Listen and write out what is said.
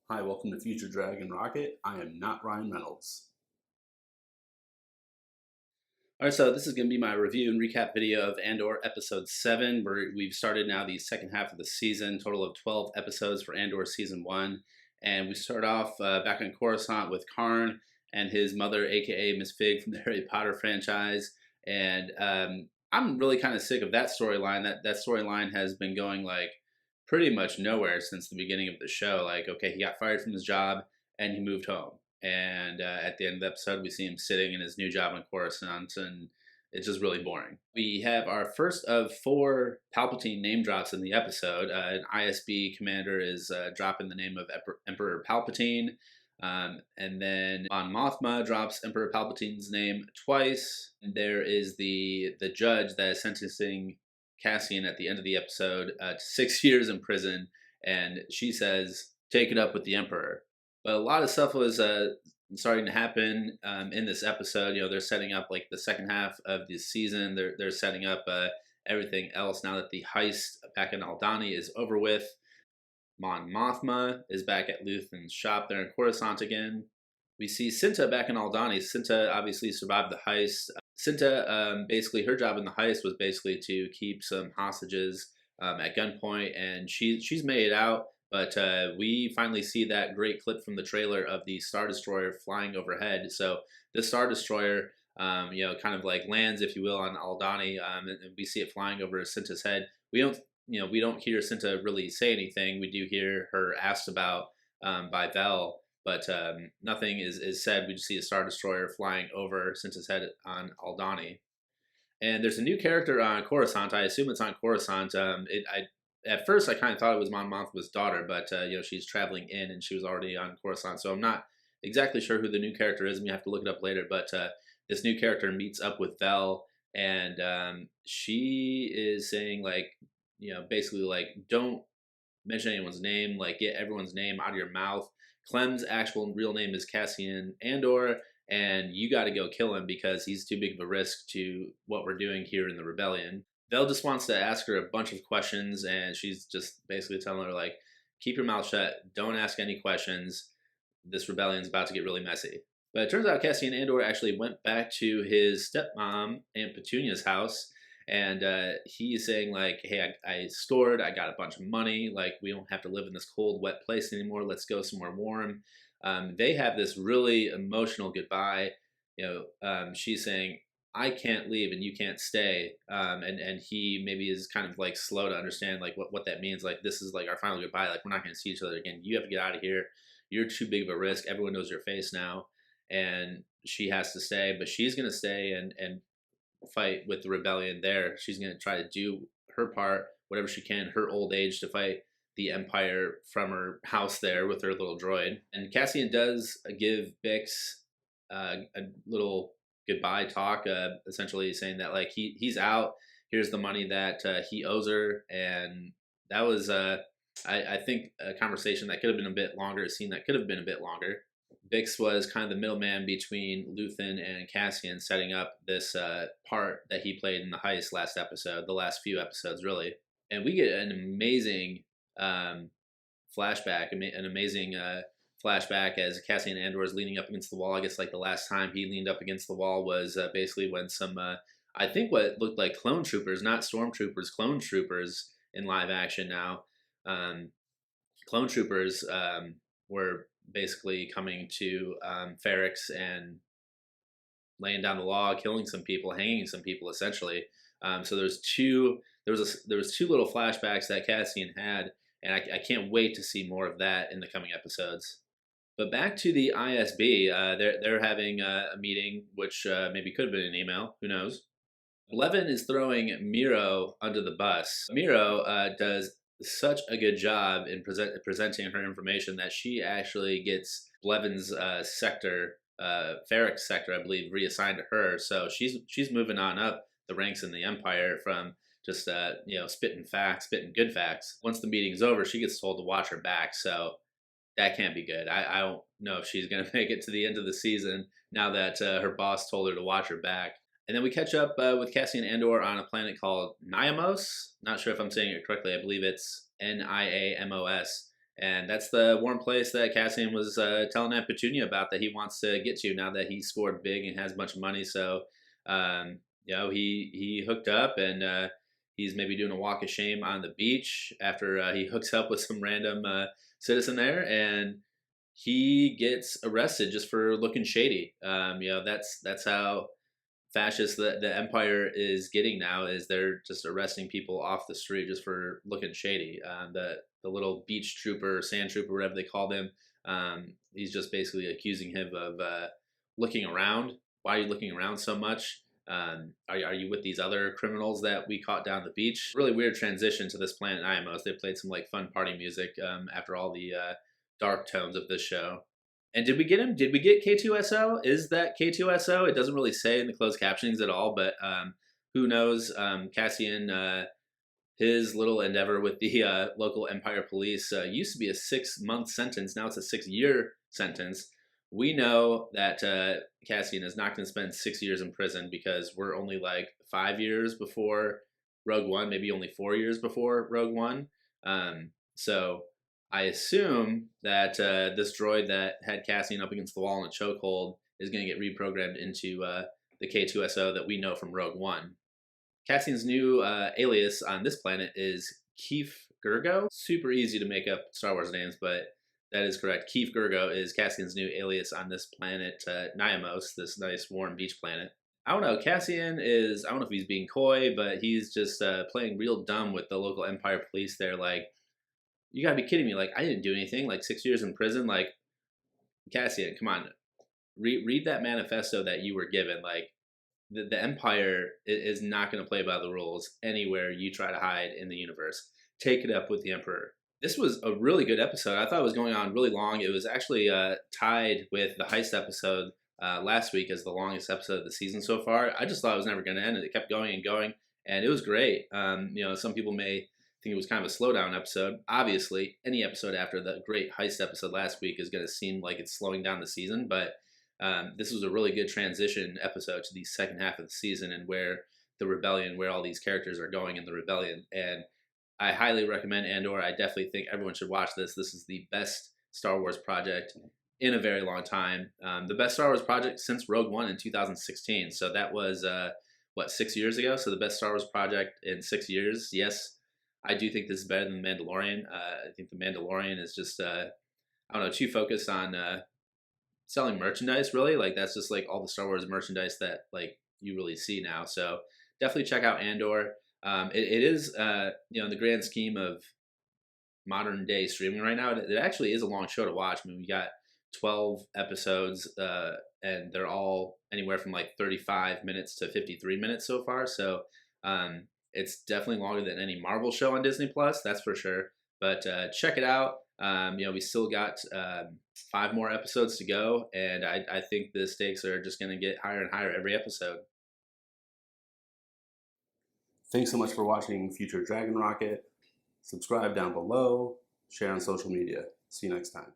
Hi, welcome to Future Dragon Rocket. I am not Ryan Reynolds. All right, so this is going to be my review and recap video of Andor Episode 7, where we've started now the second half of the season, total of 12 episodes for Andor Season 1. And we start off back on Coruscant with Karn and his mother, aka Miss Fig from the Harry Potter franchise. And I'm really kind of sick of that storyline. That storyline has been going like pretty much nowhere since the beginning of the show. Like, okay, he got fired from his job and he moved home. And at the end of the episode, we see him sitting in his new job in Coruscant, and it's just really boring. We have our first of 4 Palpatine name drops in the episode. An ISB commander is dropping the name of Emperor Palpatine. And then Mon Mothma drops Emperor Palpatine's name twice. And there is the judge that is sentencing Cassian at the end of the episode to 6 years in prison, and she says, "Take it up with the Emperor." But a lot of stuff was starting to happen in this episode. You know, they're setting up like the second half of the season. They're setting up everything else now that the heist back in Aldhani is over with. Mon Mothma is back at Luthen's shop there in Coruscant again. We see Cinta back in Aldhani. Cinta obviously survived the heist. Cinta, basically, her job in the heist was basically to keep some hostages at gunpoint, and she's made it out. But we finally see that great clip from the trailer of the Star Destroyer flying overhead. So the Star Destroyer, kind of like lands, if you will, on Aldhani, and we see it flying over Cinta's head. We don't hear Cinta really say anything. We do hear her asked about by Vel, but nothing is said. We just see a Star Destroyer flying over Cinta's head on Aldhani. And there's a new character on Coruscant. I assume it's on Coruscant. At first I kind of thought it was Mon Mothma's daughter, but she's traveling in and she was already on Coruscant. So I'm not exactly sure who the new character is. We have to look it up later. But this new character meets up with Vel, and she is saying like, basically like, don't mention anyone's name, like get everyone's name out of your mouth. Clem's actual real name is Cassian Andor, and you got to go kill him because he's too big of a risk to what we're doing here in the rebellion. Vel just wants to ask her a bunch of questions, and she's just basically telling her like, keep your mouth shut, don't ask any questions. This rebellion's about to get really messy. But it turns out Cassian Andor actually went back to his stepmom Aunt Petunia's house, and he's saying like, hey, I got a bunch of money, like we don't have to live in this cold wet place anymore, let's go somewhere warm. They have this really emotional goodbye. She's saying, I can't leave and you can't stay, and he maybe is kind of like slow to understand like what that means. Like, this is like our final goodbye, like we're not going to see each other again, you have to get out of here, you're too big of a risk, everyone knows your face now. And she has to stay, but she's going to stay and fight with the rebellion there. She's going to try to do her part, whatever she can, her old age, to fight the Empire from her house there with her little droid. And Cassian does give Bix a little goodbye talk, essentially saying that like he's out. Here's the money that he owes her, and that was I think a conversation that could have been a bit longer, a scene that could have been a bit longer. Bix was kind of the middleman between Luthen and Cassian, setting up this part that he played in the heist last episode, the last few episodes, really. And we get an amazing flashback, an amazing flashback as Cassian Andor is leaning up against the wall. I guess like the last time he leaned up against the wall was basically when some, I think what looked like clone troopers, not stormtroopers, clone troopers in live action now. Clone troopers were basically coming to Ferrix and laying down the law, killing some people, hanging some people, essentially. So there was two little flashbacks that Cassian had, and I can't wait to see more of that in the coming episodes. But back to the ISB, they're having a meeting, which maybe could have been an email. Who knows? Levin is throwing Miro under the bus. Miro does such a good job in presenting her information that she actually gets Levin's sector, Ferrix sector, I believe, reassigned to her. So she's moving on up the ranks in the Empire from just spitting facts, spitting good facts. Once the meeting's over, she gets told to watch her back. So that can't be good. I don't know if she's going to make it to the end of the season now that her boss told her to watch her back. And then we catch up with Cassian Andor on a planet called Niamos. Not sure if I'm saying it correctly. I believe it's Niamos. And that's the warm place that Cassian was telling Aunt Petunia about that he wants to get to now that he scored big and has a bunch of money. So, he hooked up and he's maybe doing a walk of shame on the beach after he hooks up with some random citizen there, and he gets arrested just for looking shady. That's how fascist the empire is getting now, is they're just arresting people off the street just for looking shady. The little beach trooper, sand trooper, whatever they called him, he's just basically accusing him of looking around. Why are you looking around so much? Are you with these other criminals that we caught down the beach? Really weird transition to this planet IMOs. They played some like fun party music after all the dark tones of this show. And did we get him? Did we get K2SO? Is that K2SO? It doesn't really say in the closed captionings at all, but who knows? Cassian, his little endeavor with the local Empire Police used to be a 6-month sentence. Now it's a 6-year sentence. We know that Cassian is not going to spend 6 years in prison because we're only like 5 years before Rogue One, maybe only 4 years before Rogue One. So I assume that this droid that had Cassian up against the wall in a chokehold is going to get reprogrammed into the K2SO that we know from Rogue One. Cassian's new alias on this planet is Keef Gurgo. Super easy to make up Star Wars names, but that is correct. Keef Gurgo is Cassian's new alias on this planet, Niamos, this nice warm beach planet. I don't know, Cassian is, I don't know if he's being coy, but he's just playing real dumb with the local Empire Police there. Like, you gotta be kidding me. Like, I didn't do anything. Like, 6 years in prison. Like, Cassian, come on. Read that manifesto that you were given. Like, the Empire is not going to play by the rules anywhere you try to hide in the universe. Take it up with the Emperor. This was a really good episode. I thought it was going on really long. It was actually tied with the heist episode last week as the longest episode of the season so far. I just thought it was never going to end. It kept going and going, and it was great. Some people may think it was kind of a slowdown episode. Obviously, any episode after the great heist episode last week is going to seem like it's slowing down the season, but this was a really good transition episode to the second half of the season and where all these characters are going in the rebellion. And I highly recommend Andor. I definitely think everyone should watch this. This is the best Star Wars project in a very long time. The best Star Wars project since Rogue One in 2016. So that was, 6 years ago? So the best Star Wars project in 6 years. Yes, I do think this is better than The Mandalorian. I think The Mandalorian is just, too focused on selling merchandise, really. Like, that's just like all the Star Wars merchandise that like you really see now. So definitely check out Andor. It is in the grand scheme of modern day streaming right now, it actually is a long show to watch. I mean, we got 12 episodes and they're all anywhere from like 35 minutes to 53 minutes so far. So it's definitely longer than any Marvel show on Disney Plus, that's for sure. But check it out. We still got 5 more episodes to go, and I think the stakes are just going to get higher and higher every episode. Thanks so much for watching Future Dragon Rocket. Subscribe down below, share on social media. See you next time.